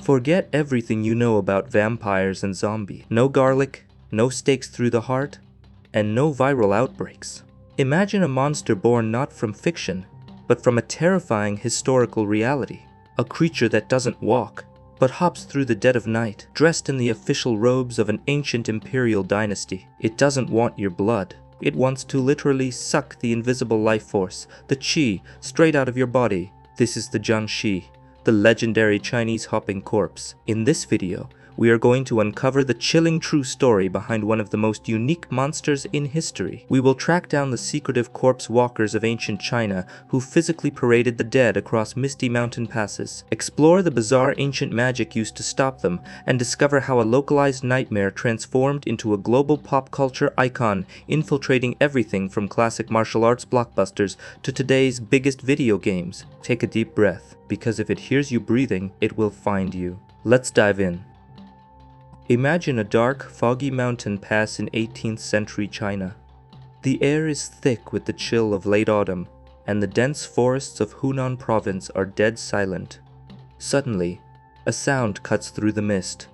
Forget everything you know about vampires and zombies. No garlic, no stakes through the heart, and no viral outbreaks. Imagine a monster born not from fiction, but from a terrifying historical reality. A creature that doesn't walk, but hops through the dead of night, dressed in the official robes of an ancient imperial dynasty. It doesn't want your blood. It wants to literally suck the invisible life force, the qi, straight out of your body. This is the Jiangshi, the legendary Chinese hopping corpse. In this video, we are going to uncover the chilling true story behind one of the most unique monsters in history. We will track down the secretive corpse walkers of ancient China who physically paraded the dead across misty mountain passes, explore the bizarre ancient magic used to stop them, and discover how a localized nightmare transformed into a global pop culture icon, infiltrating everything from classic martial arts blockbusters to today's biggest video games. Take a deep breath, because if it hears you breathing, it will find you. Let's dive in. Imagine a dark, foggy mountain pass in 18th century China. The air is thick with the chill of late autumn, and the dense forests of Hunan province are dead silent. Suddenly, a sound cuts through the mist.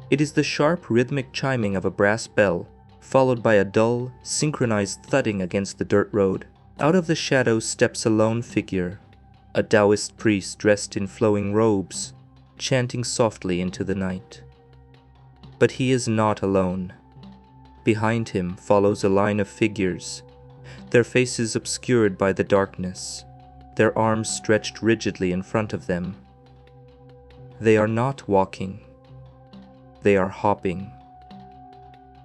It is the sharp, rhythmic chiming of a brass bell, followed by a dull, synchronized thudding against the dirt road. Out of the shadows steps a lone figure, a Daoist priest dressed in flowing robes, chanting softly into the night. But he is not alone. Behind him follows a line of figures, their faces obscured by the darkness, their arms stretched rigidly in front of them. They are not walking. They are hopping.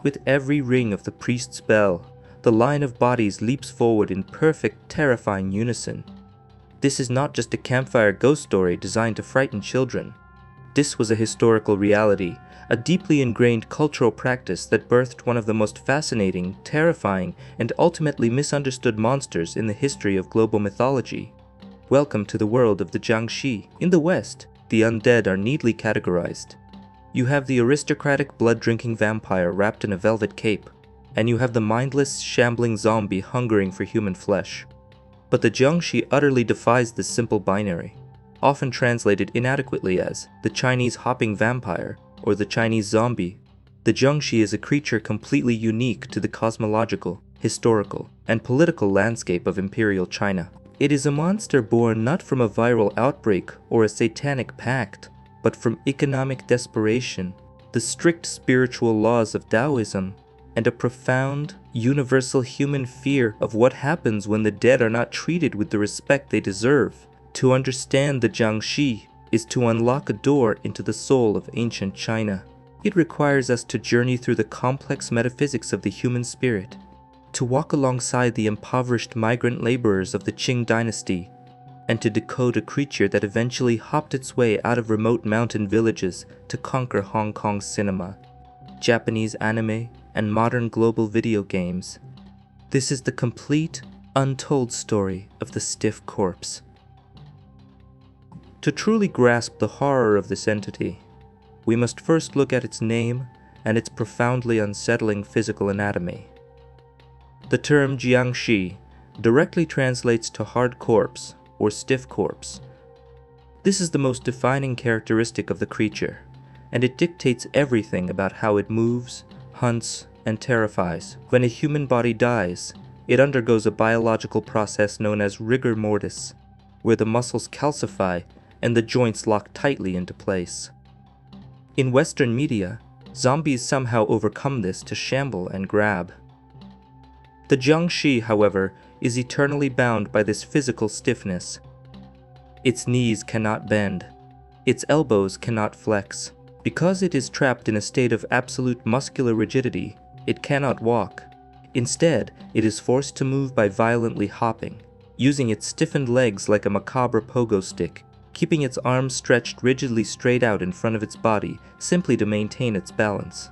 With every ring of the priest's bell, the line of bodies leaps forward in perfect, terrifying unison. This is not just a campfire ghost story designed to frighten children. This was a historical reality, a deeply ingrained cultural practice that birthed one of the most fascinating, terrifying, and ultimately misunderstood monsters in the history of global mythology. Welcome to the world of the Jiangshi. In the West, the undead are neatly categorized. You have the aristocratic blood-drinking vampire wrapped in a velvet cape, and you have the mindless, shambling zombie hungering for human flesh. But the Jiangshi utterly defies this simple binary, often translated inadequately as the Chinese hopping vampire or the Chinese zombie. The Jiangshi is a creature completely unique to the cosmological, historical, and political landscape of imperial China. It is a monster born not from a viral outbreak or a satanic pact, but from economic desperation, the strict spiritual laws of Daoism, and a profound, universal human fear of what happens when the dead are not treated with the respect they deserve. To understand the Jiangshi is to unlock a door into the soul of ancient China. It requires us to journey through the complex metaphysics of the human spirit, to walk alongside the impoverished migrant laborers of the Qing Dynasty, and to decode a creature that eventually hopped its way out of remote mountain villages to conquer Hong Kong cinema, Japanese anime, and modern global video games. This is the complete, untold story of the stiff corpse. To truly grasp the horror of this entity, we must first look at its name and its profoundly unsettling physical anatomy. The term Jiangshi directly translates to hard corpse or stiff corpse. This is the most defining characteristic of the creature, and it dictates everything about how it moves, hunts, and terrifies. When a human body dies, it undergoes a biological process known as rigor mortis, where the muscles calcify and the joints lock tightly into place. In Western media, zombies somehow overcome this to shamble and grab. The Jiangshi, however, is eternally bound by this physical stiffness. Its knees cannot bend. Its elbows cannot flex. Because it is trapped in a state of absolute muscular rigidity, it cannot walk. Instead, it is forced to move by violently hopping, using its stiffened legs like a macabre pogo stick, keeping its arms stretched rigidly straight out in front of its body simply to maintain its balance.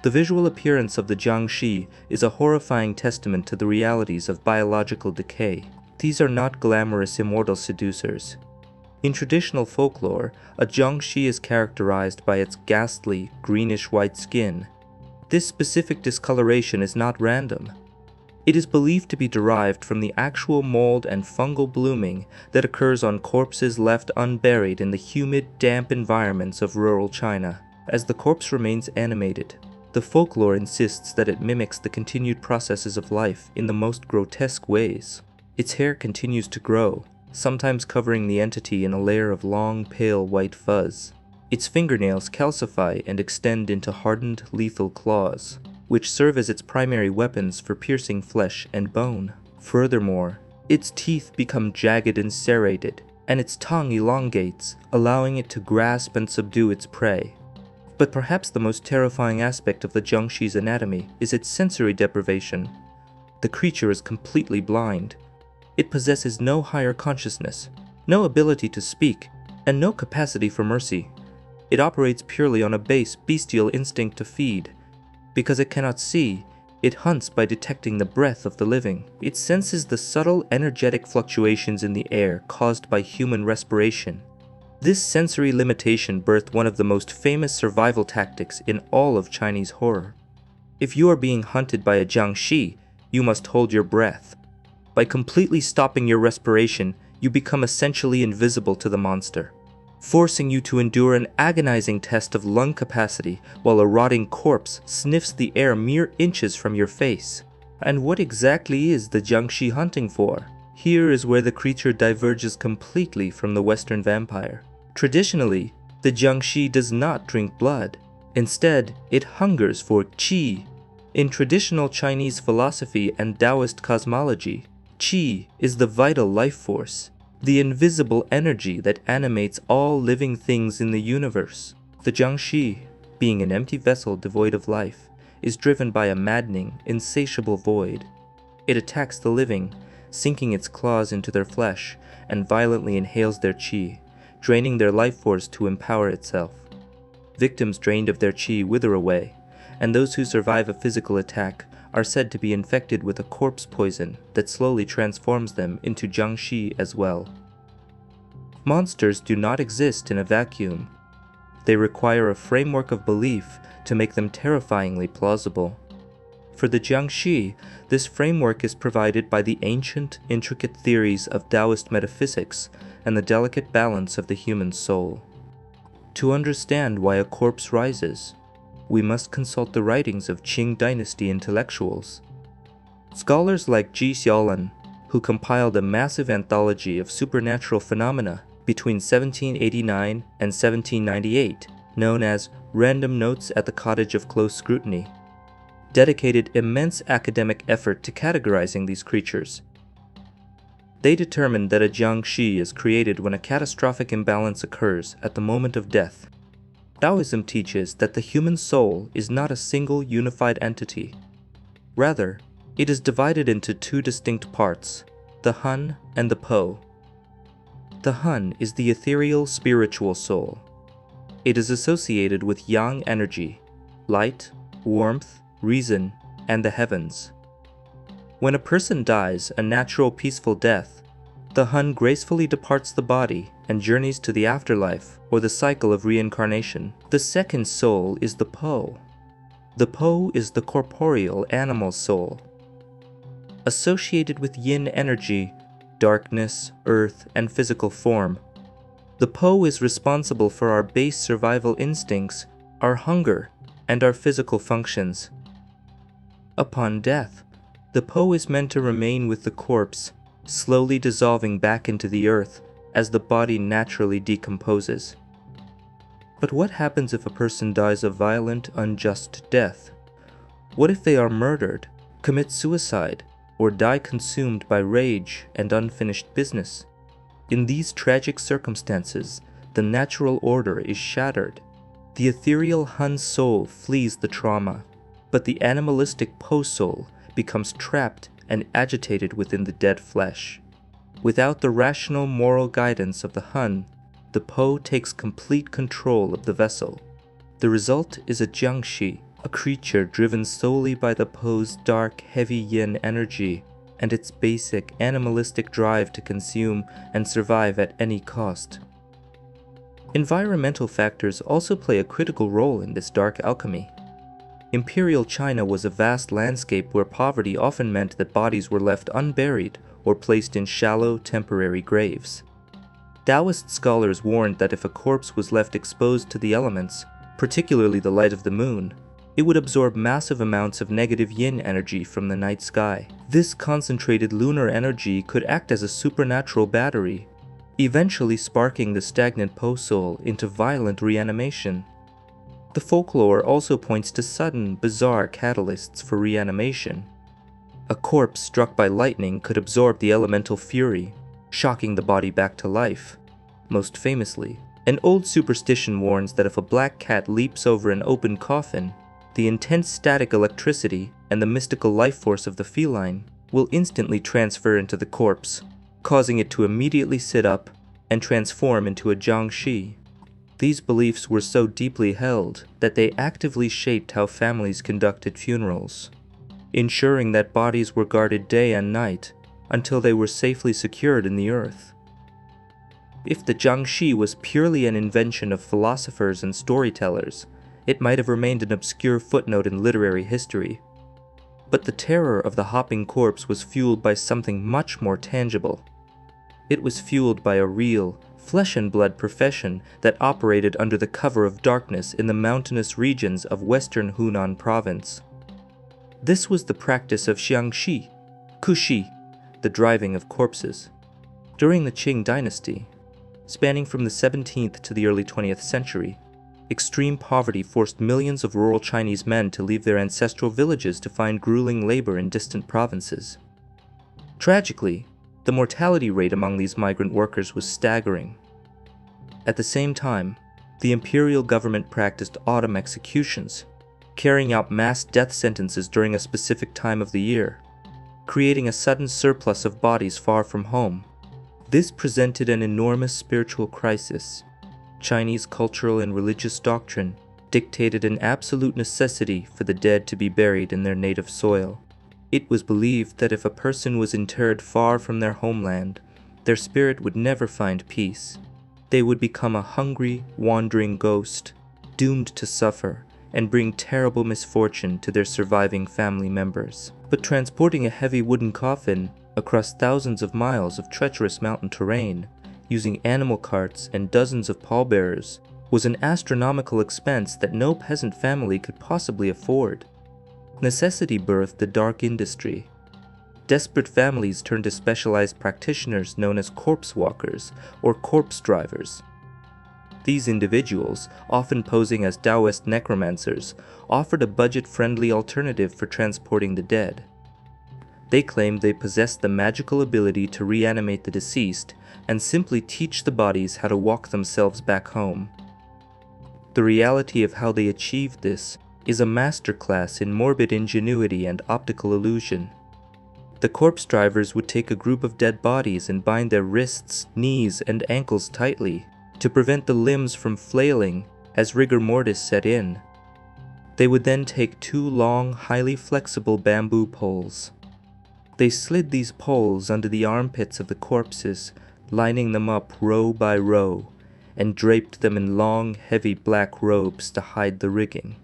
The visual appearance of the Jiangshi is a horrifying testament to the realities of biological decay. These are not glamorous immortal seducers. In traditional folklore, a Jiangshi is characterized by its ghastly, greenish-white skin. This specific discoloration is not random. It is believed to be derived from the actual mold and fungal blooming that occurs on corpses left unburied in the humid, damp environments of rural China. As the corpse remains animated, the folklore insists that it mimics the continued processes of life in the most grotesque ways. Its hair continues to grow, sometimes covering the entity in a layer of long, pale white fuzz. Its fingernails calcify and extend into hardened, lethal claws, which serve as its primary weapons for piercing flesh and bone. Furthermore, its teeth become jagged and serrated, and its tongue elongates, allowing it to grasp and subdue its prey. But perhaps the most terrifying aspect of the Jiangshi's anatomy is its sensory deprivation. The creature is completely blind. It possesses no higher consciousness, no ability to speak, and no capacity for mercy. It operates purely on a base, bestial instinct to feed. Because it cannot see, it hunts by detecting the breath of the living. It senses the subtle energetic fluctuations in the air caused by human respiration. This sensory limitation birthed one of the most famous survival tactics in all of Chinese horror. If you are being hunted by a Jiangshi, you must hold your breath. By completely stopping your respiration, you become essentially invisible to the monster, forcing you to endure an agonizing test of lung capacity while a rotting corpse sniffs the air mere inches from your face. And what exactly is the Jiangshi hunting for? Here is where the creature diverges completely from the Western vampire. Traditionally, the Jiangshi does not drink blood. Instead, it hungers for qi. In traditional Chinese philosophy and Daoist cosmology, qi is the vital life force, the invisible energy that animates all living things in the universe. The Jiangshi, being an empty vessel devoid of life, is driven by a maddening, insatiable void. It attacks the living, sinking its claws into their flesh, and violently inhales their qi, draining their life force to empower itself. Victims drained of their qi wither away, and those who survive a physical attack are said to be infected with a corpse poison that slowly transforms them into Jiangshi as well. Monsters do not exist in a vacuum. They require a framework of belief to make them terrifyingly plausible. For the Jiangshi, this framework is provided by the ancient, intricate theories of Daoist metaphysics and the delicate balance of the human soul. To understand why a corpse rises, we must consult the writings of Qing Dynasty intellectuals. Scholars like Ji Xiaolan, who compiled a massive anthology of supernatural phenomena between 1789 and 1798, known as Random Notes at the Cottage of Close Scrutiny, dedicated immense academic effort to categorizing these creatures. They determined that a Jiangshi is created when a catastrophic imbalance occurs at the moment of death. Taoism teaches that the human soul is not a single unified entity. Rather, it is divided into two distinct parts, the Han and the Po. The Han is the ethereal spiritual soul. It is associated with yang energy, light, warmth, reason, and the heavens. When a person dies a natural peaceful death, the Han gracefully departs the body and journeys to the afterlife or the cycle of reincarnation. The second soul is the Po. The Po is the corporeal animal soul. Associated with yin energy, darkness, earth, and physical form, the Po is responsible for our base survival instincts, our hunger, and our physical functions. Upon death, the Po is meant to remain with the corpse, slowly dissolving back into the earth as the body naturally decomposes. But what happens if a person dies a violent, unjust death? What if they are murdered, commit suicide, or die consumed by rage and unfinished business? In these tragic circumstances, the natural order is shattered. The ethereal Han soul flees the trauma, but the animalistic Po soul becomes trapped and agitated within the dead flesh. Without the rational moral guidance of the Han, the Po takes complete control of the vessel. The result is a Jiangshi, a creature driven solely by the Po's dark, heavy yin energy and its basic animalistic drive to consume and survive at any cost. Environmental factors also play a critical role in this dark alchemy. Imperial China was a vast landscape where poverty often meant that bodies were left unburied or placed in shallow, temporary graves. Daoist scholars warned that if a corpse was left exposed to the elements, particularly the light of the moon, it would absorb massive amounts of negative yin energy from the night sky. This concentrated lunar energy could act as a supernatural battery, eventually sparking the stagnant Po soul into violent reanimation. The folklore also points to sudden, bizarre catalysts for reanimation. A corpse struck by lightning could absorb the elemental fury, shocking the body back to life. Most famously, an old superstition warns that if a black cat leaps over an open coffin, the intense static electricity and the mystical life force of the feline will instantly transfer into the corpse, causing it to immediately sit up and transform into a Jiangshi. These beliefs were so deeply held that they actively shaped how families conducted funerals, ensuring that bodies were guarded day and night until they were safely secured in the earth. If the Jiangshi was purely an invention of philosophers and storytellers, it might have remained an obscure footnote in literary history. But the terror of the hopping corpse was fueled by something much more tangible. It was fueled by a real, flesh-and-blood profession that operated under the cover of darkness in the mountainous regions of western Hunan province. This was the practice of Jiangshi, Kushi, the driving of corpses. During the Qing Dynasty, spanning from the 17th to the early 20th century, extreme poverty forced millions of rural Chinese men to leave their ancestral villages to find grueling labor in distant provinces. Tragically, the mortality rate among these migrant workers was staggering. At the same time, the imperial government practiced autumn executions, carrying out mass death sentences during a specific time of the year, creating a sudden surplus of bodies far from home. This presented an enormous spiritual crisis. Chinese cultural and religious doctrine dictated an absolute necessity for the dead to be buried in their native soil. It was believed that if a person was interred far from their homeland, their spirit would never find peace. They would become a hungry, wandering ghost, doomed to suffer and bring terrible misfortune to their surviving family members. But transporting a heavy wooden coffin across thousands of miles of treacherous mountain terrain, using animal carts and dozens of pallbearers, was an astronomical expense that no peasant family could possibly afford. Necessity birthed the dark industry. Desperate families turned to specialized practitioners known as corpse walkers or corpse drivers. These individuals, often posing as Daoist necromancers, offered a budget-friendly alternative for transporting the dead. They claimed they possessed the magical ability to reanimate the deceased and simply teach the bodies how to walk themselves back home. The reality of how they achieved this is a masterclass in morbid ingenuity and optical illusion. The corpse drivers would take a group of dead bodies and bind their wrists, knees, and ankles tightly to prevent the limbs from flailing as rigor mortis set in. They would then take two long, highly flexible bamboo poles. They slid these poles under the armpits of the corpses, lining them up row by row, and draped them in long, heavy black robes to hide the rigging.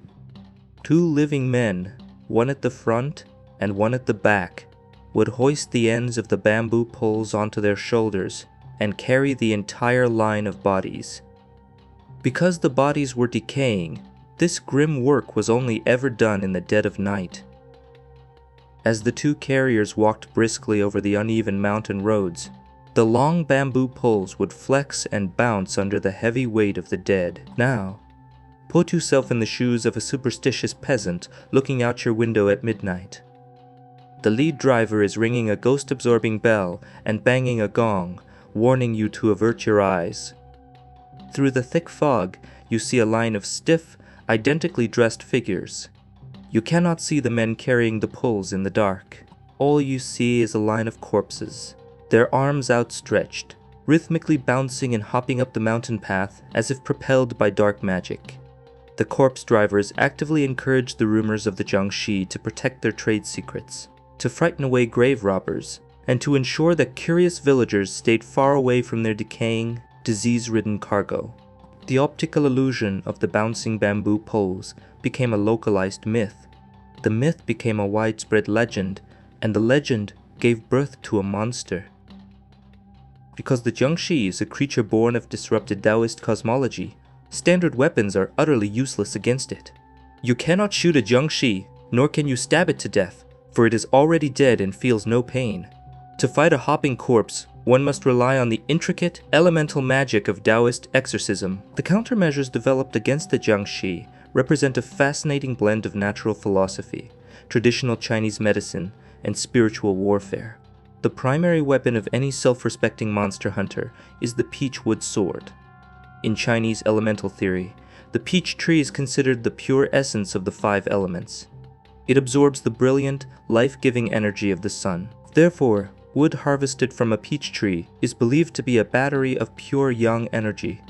Two living men, one at the front and one at the back, would hoist the ends of the bamboo poles onto their shoulders and carry the entire line of bodies. Because the bodies were decaying, this grim work was only ever done in the dead of night. As the two carriers walked briskly over the uneven mountain roads, the long bamboo poles would flex and bounce under the heavy weight of the dead. Now, put yourself in the shoes of a superstitious peasant looking out your window at midnight. The lead driver is ringing a ghost-absorbing bell and banging a gong, warning you to avert your eyes. Through the thick fog, you see a line of stiff, identically dressed figures. You cannot see the men carrying the poles in the dark. All you see is a line of corpses, their arms outstretched, rhythmically bouncing and hopping up the mountain path as if propelled by dark magic. The corpse drivers actively encouraged the rumors of the Jiangshi to protect their trade secrets, to frighten away grave robbers, and to ensure that curious villagers stayed far away from their decaying, disease-ridden cargo. The optical illusion of the bouncing bamboo poles became a localized myth. The myth became a widespread legend, and the legend gave birth to a monster. Because the Jiangshi is a creature born of disrupted Daoist cosmology, standard weapons are utterly useless against it. You cannot shoot a Jiangshi, nor can you stab it to death, for it is already dead and feels no pain. To fight a hopping corpse, one must rely on the intricate, elemental magic of Daoist exorcism. The countermeasures developed against the Jiangshi represent a fascinating blend of natural philosophy, traditional Chinese medicine, and spiritual warfare. The primary weapon of any self-respecting monster hunter is the peach-wood sword. In Chinese elemental theory, the peach tree is considered the pure essence of the 5 elements. It absorbs the brilliant, life-giving energy of the sun. Therefore, wood harvested from a peach tree is believed to be a battery of pure yang energy.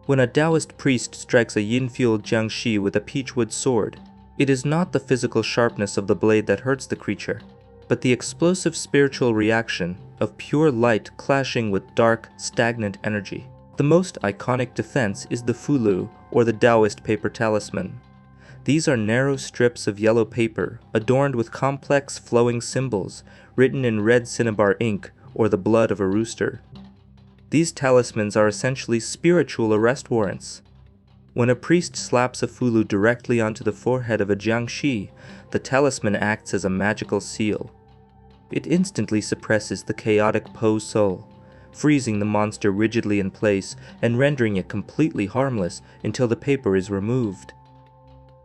When a Daoist priest strikes a yin-fueled Jiangshi with a peachwood sword, it is not the physical sharpness of the blade that hurts the creature, but the explosive spiritual reaction of pure light clashing with dark, stagnant energy. The most iconic defense is the fulu, or the Daoist paper talisman. These are narrow strips of yellow paper adorned with complex flowing symbols written in red cinnabar ink or the blood of a rooster. These talismans are essentially spiritual arrest warrants. When a priest slaps a fulu directly onto the forehead of a Jiangshi, the talisman acts as a magical seal. It instantly suppresses the chaotic Po soul, freezing the monster rigidly in place and rendering it completely harmless until the paper is removed.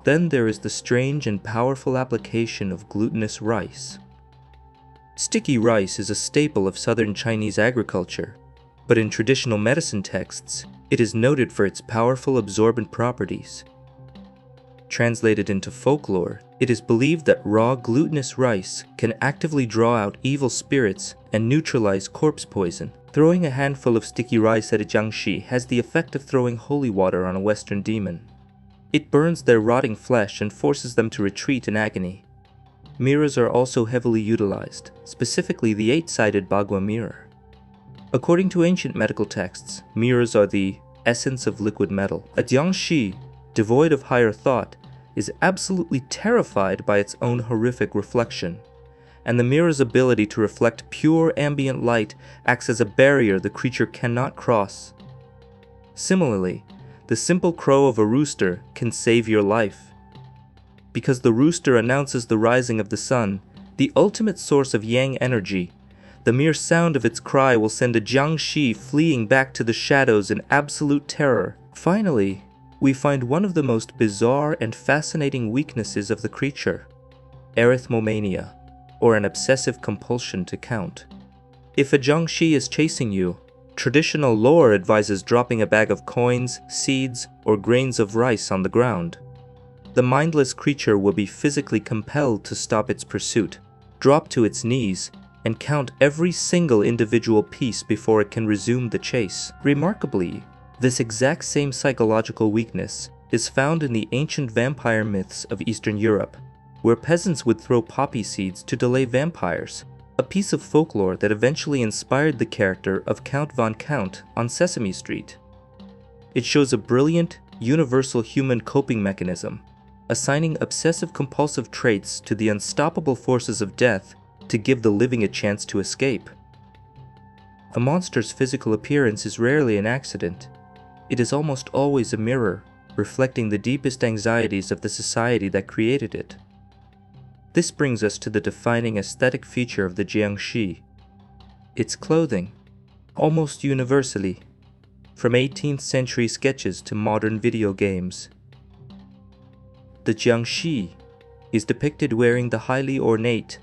Then there is the strange and powerful application of glutinous rice. Sticky rice is a staple of southern Chinese agriculture, but in traditional medicine texts, it is noted for its powerful absorbent properties. Translated into folklore, it is believed that raw glutinous rice can actively draw out evil spirits and neutralize corpse poison. Throwing a handful of sticky rice at a Jiangshi has the effect of throwing holy water on a Western demon. It burns their rotting flesh and forces them to retreat in agony. Mirrors are also heavily utilized, specifically the 8-sided Bagua mirror. According to ancient medical texts, mirrors are the essence of liquid metal. A Jiangshi, devoid of higher thought, is absolutely terrified by its own horrific reflection, and the mirror's ability to reflect pure ambient light acts as a barrier the creature cannot cross. Similarly, the simple crow of a rooster can save your life. Because the rooster announces the rising of the sun, the ultimate source of yang energy, the mere sound of its cry will send a Jiangshi fleeing back to the shadows in absolute terror. Finally, we find one of the most bizarre and fascinating weaknesses of the creature: arithmomania, or an obsessive compulsion to count. If a Jiangshi is chasing you, traditional lore advises dropping a bag of coins, seeds, or grains of rice on the ground. The mindless creature will be physically compelled to stop its pursuit, drop to its knees, and count every single individual piece before it can resume the chase. Remarkably, this exact same psychological weakness is found in the ancient vampire myths of Eastern Europe, where peasants would throw poppy seeds to delay vampires, a piece of folklore that eventually inspired the character of Count von Count on Sesame Street. It shows a brilliant, universal human coping mechanism, assigning obsessive-compulsive traits to the unstoppable forces of death to give the living a chance to escape. A monster's physical appearance is rarely an accident. It is almost always a mirror, reflecting the deepest anxieties of the society that created it. This brings us to the defining aesthetic feature of the Jiangshi: its clothing. Almost universally, from 18th century sketches to modern video games, the Jiangshi is depicted wearing the highly ornate,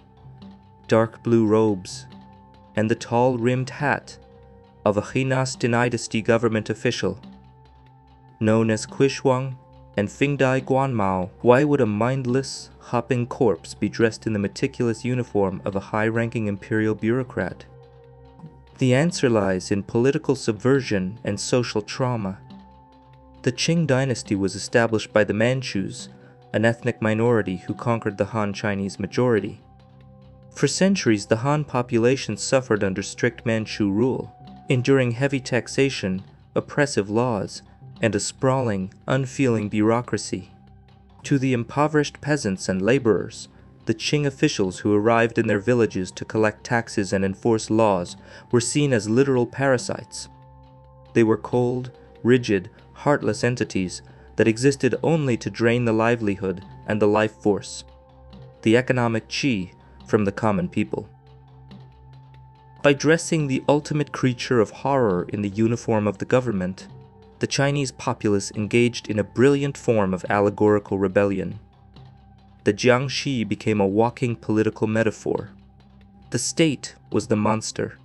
dark blue robes and the tall rimmed hat of a Qing Dynasty government official. Known as Quishuang and Fingdai Guanmao, why would a mindless, hopping corpse be dressed in the meticulous uniform of a high-ranking imperial bureaucrat? The answer lies in political subversion and social trauma. The Qing Dynasty was established by the Manchus, an ethnic minority who conquered the Han Chinese majority. For centuries, the Han population suffered under strict Manchu rule, enduring heavy taxation, oppressive laws, and a sprawling, unfeeling bureaucracy. To the impoverished peasants and laborers, the Qing officials who arrived in their villages to collect taxes and enforce laws were seen as literal parasites. They were cold, rigid, heartless entities that existed only to drain the livelihood and the life force, the economic qi, from the common people. By dressing the ultimate creature of horror in the uniform of the government, the Chinese populace engaged in a brilliant form of allegorical rebellion. The Jiangshi became a walking political metaphor. The state was the monster.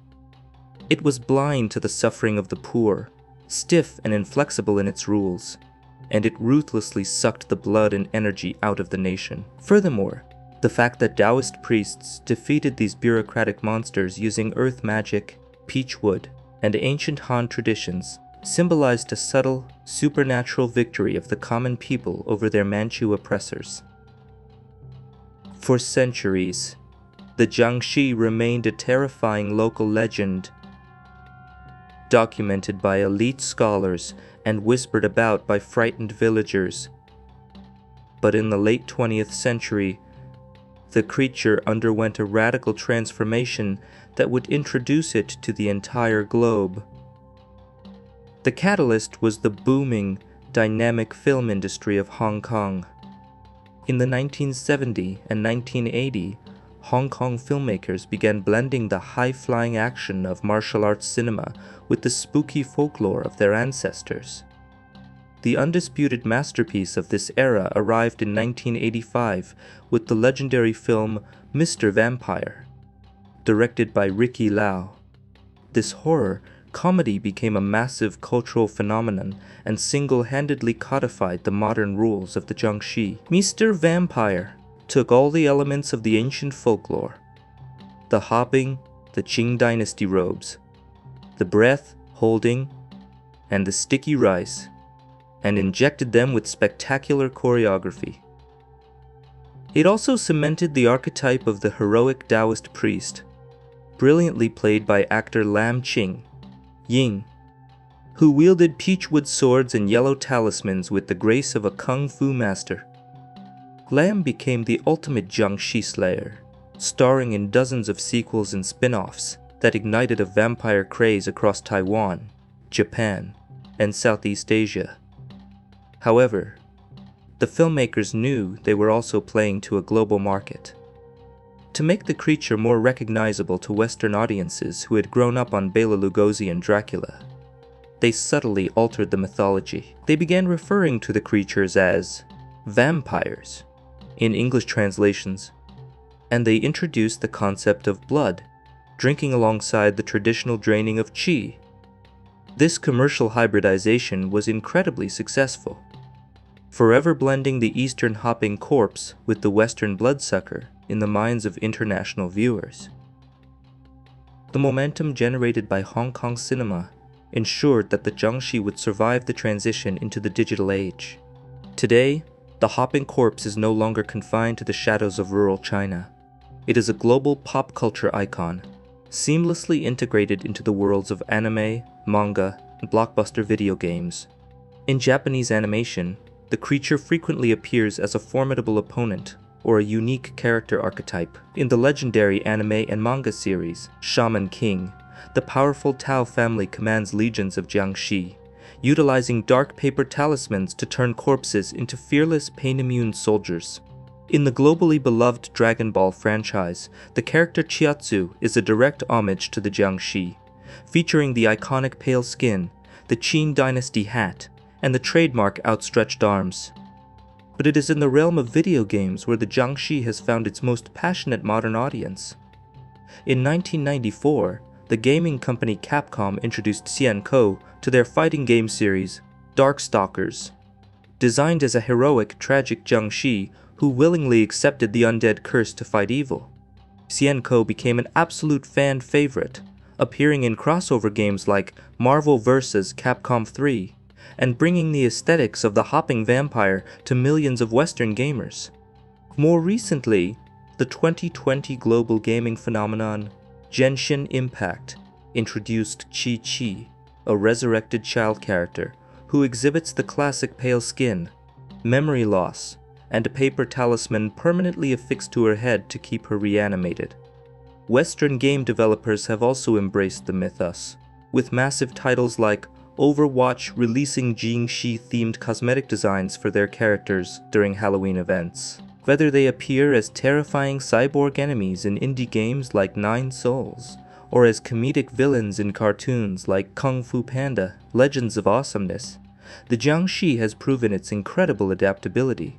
It was blind to the suffering of the poor, stiff and inflexible in its rules, and it ruthlessly sucked the blood and energy out of the nation. Furthermore, the fact that Daoist priests defeated these bureaucratic monsters using earth magic, peach wood, and ancient Han traditions symbolized a subtle, supernatural victory of the common people over their Manchu oppressors. For centuries, the Jiangshi remained a terrifying local legend, documented by elite scholars and whispered about by frightened villagers. But in the late 20th century, the creature underwent a radical transformation that would introduce it to the entire globe. The catalyst was the booming, dynamic film industry of Hong Kong. In the 1970 and 1980, Hong Kong filmmakers began blending the high-flying action of martial arts cinema with the spooky folklore of their ancestors. The undisputed masterpiece of this era arrived in 1985 with the legendary film Mr. Vampire, directed by Ricky Lau. This horror comedy became a massive cultural phenomenon and single-handedly codified the modern rules of the Jiangshi. Mr. Vampire took all the elements of the ancient folklore, the hopping, the Qing Dynasty robes, the breath holding, and the sticky rice, and injected them with spectacular choreography. It also cemented the archetype of the heroic Daoist priest, brilliantly played by actor Lam Ching-ying, who wielded peachwood swords and yellow talismans with the grace of a kung fu master. Lam became the ultimate Jiangshi slayer, starring in dozens of sequels and spin-offs that ignited a vampire craze across Taiwan, Japan, and Southeast Asia. However, the filmmakers knew they were also playing to a global market. To make the creature more recognizable to Western audiences who had grown up on Bela Lugosi and Dracula, they subtly altered the mythology. They began referring to the creatures as vampires in English translations, and they introduced the concept of blood, drinking alongside the traditional draining of qi. This commercial hybridization was incredibly successful, forever blending the Eastern hopping corpse with the Western bloodsucker in the minds of international viewers. The momentum generated by Hong Kong cinema ensured that the Jiangshi would survive the transition into the digital age. Today, the hopping corpse is no longer confined to the shadows of rural China. It is a global pop culture icon, seamlessly integrated into the worlds of anime, manga, and blockbuster video games. In Japanese animation, the creature frequently appears as a formidable opponent or a unique character archetype. In the legendary anime and manga series, Shaman King, the powerful Tao family commands legions of Jiangshi, utilizing dark paper talismans to turn corpses into fearless, pain-immune soldiers. In the globally beloved Dragon Ball franchise, the character Chiatsu is a direct homage to the Jiangshi, featuring the iconic pale skin, the Qing Dynasty hat, and the trademark outstretched arms. But it is in the realm of video games where the Jiangshi has found its most passionate modern audience. In 1994, the gaming company Capcom introduced Hsien-Ko to their fighting game series, Darkstalkers. Designed as a heroic, tragic Jiangshi who willingly accepted the undead curse to fight evil, Hsien-Ko became an absolute fan favorite, appearing in crossover games like Marvel vs. Capcom 3, and bringing the aesthetics of the hopping vampire to millions of Western gamers. More recently, the 2020 global gaming phenomenon Genshin Impact introduced Chi-Chi, a resurrected child character who exhibits the classic pale skin, memory loss, and a paper talisman permanently affixed to her head to keep her reanimated. Western game developers have also embraced the mythos, with massive titles like Overwatch releasing Jiangshi-themed cosmetic designs for their characters during Halloween events. Whether they appear as terrifying cyborg enemies in indie games like Nine Souls, or as comedic villains in cartoons like Kung Fu Panda, Legends of Awesomeness, the Jiangshi has proven its incredible adaptability.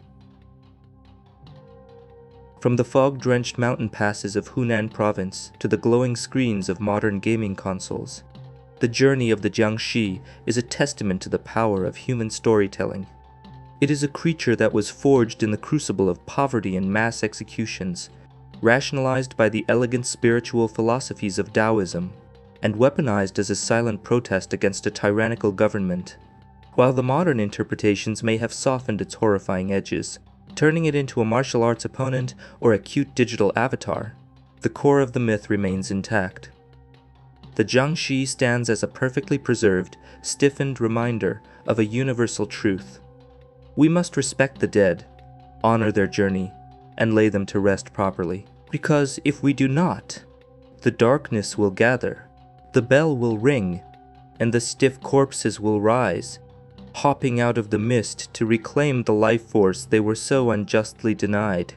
From the fog-drenched mountain passes of Hunan province to the glowing screens of modern gaming consoles, the journey of the Jiangshi is a testament to the power of human storytelling. It is a creature that was forged in the crucible of poverty and mass executions, rationalized by the elegant spiritual philosophies of Daoism, and weaponized as a silent protest against a tyrannical government. While the modern interpretations may have softened its horrifying edges, turning it into a martial arts opponent or a cute digital avatar, the core of the myth remains intact. The Jiangshi stands as a perfectly preserved, stiffened reminder of a universal truth. We must respect the dead, honor their journey, and lay them to rest properly. Because if we do not, the darkness will gather, the bell will ring, and the stiff corpses will rise, hopping out of the mist to reclaim the life force they were so unjustly denied.